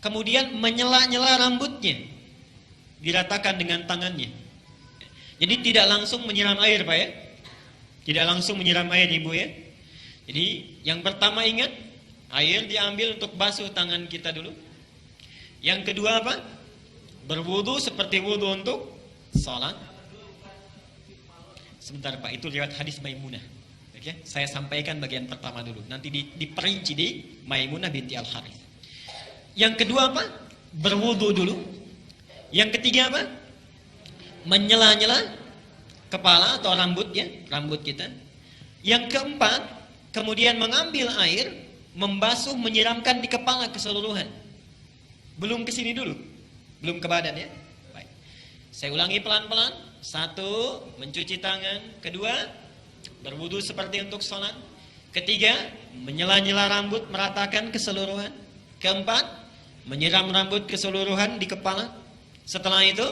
kemudian menyela-nyela rambutnya, diratakan dengan tangannya. Jadi tidak langsung menyiram air, Pak ya. Tidak langsung menyiram air, Ibu ya. Jadi yang pertama ingat, air diambil untuk basuh tangan kita dulu. Yang kedua apa? Berwudu seperti wudu untuk salat. Sebentar Pak, itu lewat hadis Maimunah. Oke, saya sampaikan bagian pertama dulu. Nanti diperinci di Maimunah binti Al-Harith. Yang kedua apa? Berwudu dulu. Yang ketiga apa? Menyela-nyela kepala atau rambut ya, rambut kita. Yang keempat, kemudian mengambil air, membasuh, menyiramkan di kepala keseluruhan. Belum ke sini dulu, belum ke badan ya. Baik. Saya ulangi pelan-pelan. Satu, mencuci tangan. Kedua, berwudu seperti untuk sholat. Ketiga, menyela-nyela rambut, meratakan keseluruhan. Keempat, menyiram rambut keseluruhan di kepala. Setelah itu,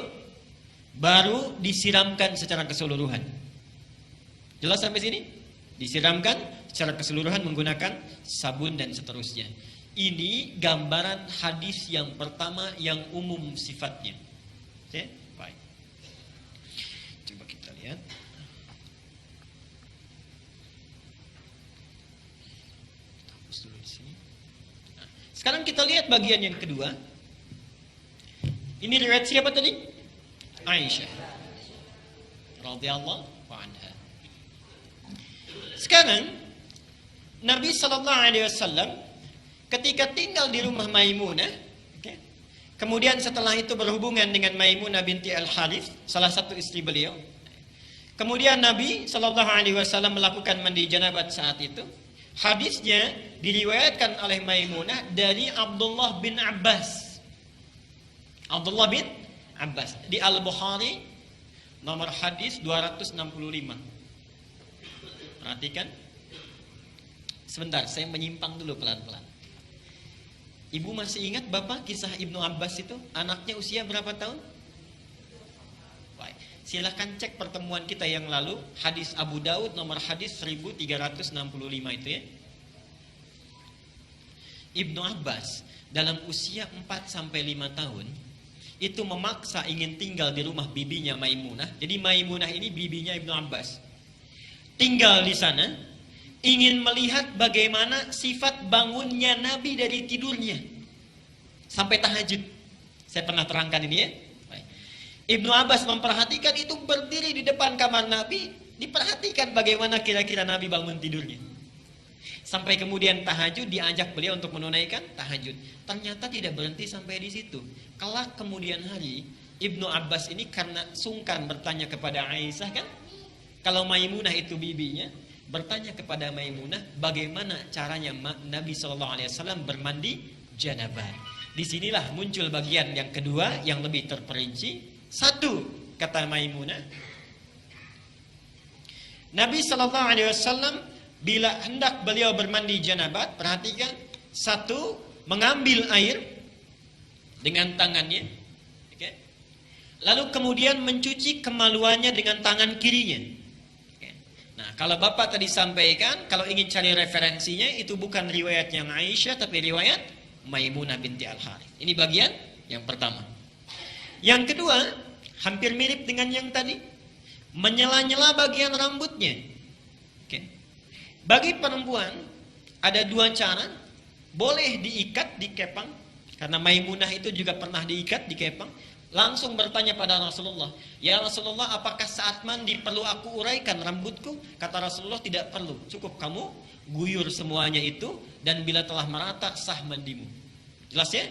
baru disiramkan secara keseluruhan. Jelas sampai sini? Disiramkan secara keseluruhan menggunakan sabun dan seterusnya. Ini gambaran hadis yang pertama yang umum sifatnya. Oke? Baik. Coba kita lihat. Hapus dulu di sini. Nah, sekarang kita lihat bagian yang kedua. Ini riwayat siapa tadi? Aisyah radhiyallahu anha. Sekarang Nabi sallallahu alaihi wasallam ketika tinggal di rumah Maimunah, okay, kemudian setelah itu berhubungan dengan Maimunah binti Al-Harith, salah satu istri beliau. Kemudian Nabi sallallahu alaihi wasallam melakukan mandi janabat saat itu. Hadisnya diriwayatkan oleh Maimunah dari Abdullah bin Abbas. Abdullah bin Abbas di Al-Bukhari nomor hadis 265. Perhatikan. Sebentar, saya menyimpang dulu pelan-pelan. Ibu masih ingat Bapak kisah Ibnu Abbas itu? Anaknya usia berapa tahun? Baik. Silakan cek pertemuan kita yang lalu, hadis Abu Daud nomor hadis 1365 itu ya. Ibnu Abbas dalam usia 4 sampai 5 tahun itu memaksa ingin tinggal di rumah bibinya Maimunah. Jadi Maimunah ini bibinya Ibnu Abbas. Tinggal di sana, ingin melihat bagaimana sifat bangunnya Nabi dari tidurnya sampai tahajud. Saya pernah terangkan ini ya. Ibnu Abbas memperhatikan itu, berdiri di depan kamar Nabi, diperhatikan bagaimana kira-kira Nabi bangun tidurnya. Sampai kemudian tahajud, diajak beliau untuk menunaikan tahajud. Ternyata tidak berhenti sampai di situ. Kelak kemudian hari, Ibnu Abbas ini karena sungkan bertanya kepada Aisyah kan, kalau Maimunah itu bibinya, bertanya kepada Maimunah bagaimana caranya Nabi SAW bermandi janabah. Disinilah muncul bagian yang kedua yang lebih terperinci. Satu, kata Maimunah, Nabi SAW bila hendak beliau bermandi janabat, perhatikan, satu, mengambil air dengan tangannya, okay. Lalu kemudian mencuci kemaluannya dengan tangan kirinya. Okay. Nah, kalau Bapak tadi sampaikan, kalau ingin cari referensinya, itu bukan riwayat yang Aisyah, tapi riwayat Maimunah binti Al-Harith. Ini bagian yang pertama. Yang kedua, hampir mirip dengan yang tadi, menyela-nyela bagian rambutnya. Bagi perempuan ada dua cara. Boleh diikat, dikepang, karena Maimunah itu juga pernah diikat, dikepang. Langsung bertanya pada Rasulullah, ya Rasulullah, apakah saat mandi perlu aku uraikan rambutku? Kata Rasulullah, tidak perlu, cukup kamu guyur semuanya itu, dan bila telah merata sah mandimu. Jelas ya?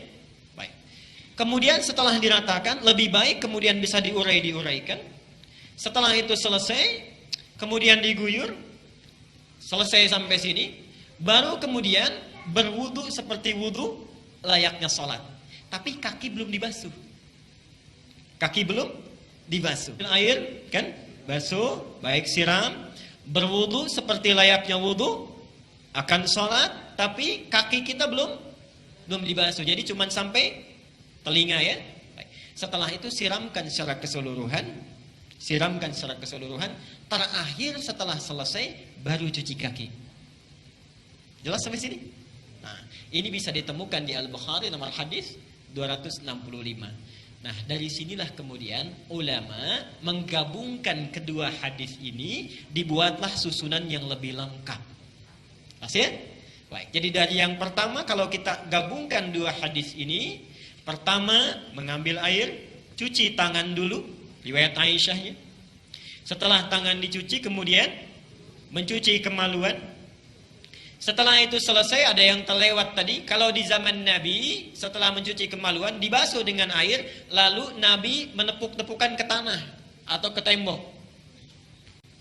Baik. Kemudian setelah diratakan, lebih baik kemudian bisa diuraikan. Setelah itu selesai, kemudian diguyur. Selesai sampai sini, baru kemudian berwudu seperti wudu layaknya sholat. Tapi kaki belum dibasuh. Kaki belum dibasuh. Air kan, basuh, baik siram, berwudu seperti layaknya wudu akan sholat, tapi kaki kita belum dibasuh. Jadi cuma sampai telinga ya. Baik. Setelah itu siramkan secara keseluruhan. Terakhir setelah selesai baru cuci kaki. Jelas sampai sini? Nah, ini bisa ditemukan di Al-Bukhari nomor hadis 265. Nah, dari sinilah kemudian ulama menggabungkan kedua hadis ini, dibuatlah susunan yang lebih lengkap. Masih? Baik, jadi dari yang pertama kalau kita gabungkan dua hadis ini, pertama mengambil air, cuci tangan dulu, riwayat Aisyahnya. Setelah tangan dicuci kemudian mencuci kemaluan. Setelah itu selesai, ada yang terlewat tadi, kalau di zaman Nabi setelah mencuci kemaluan dibasuh dengan air, lalu Nabi menepuk-tepukan ke tanah atau ke tembok.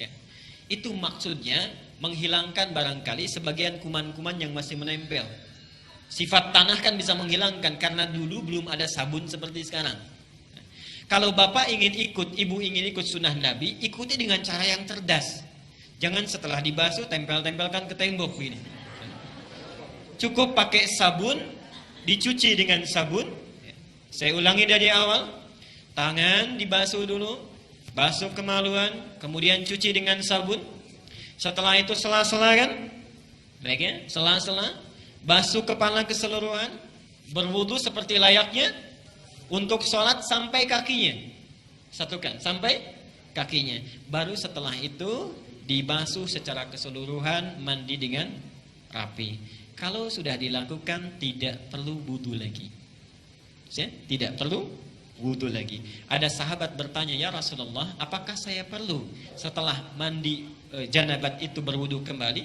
Ya. Itu maksudnya menghilangkan barangkali sebagian kuman-kuman yang masih menempel. Sifat tanah kan bisa menghilangkan karena dulu belum ada sabun seperti sekarang. Kalau bapak ingin ikut, ibu ingin ikut sunnah Nabi, ikuti dengan cara yang cerdas. Jangan setelah dibasuh tempel-tempelkan ke tembok ini. Cukup pakai sabun, dicuci dengan sabun. Saya ulangi dari awal. Tangan dibasuh dulu, basuh kemaluan, kemudian cuci dengan sabun. Setelah itu sela-sela kan? Baik ya, sela-sela, basuh kepala keseluruhan, berwudu seperti layaknya untuk sholat sampai kakinya. Satukan, sampai kakinya. Baru setelah itu dibasuh secara keseluruhan, mandi dengan rapi. Kalau sudah dilakukan tidak perlu wudu lagi. Ya, tidak perlu wudu lagi. Ada sahabat bertanya, ya Rasulullah, apakah saya perlu setelah mandi janabat itu berwudu kembali?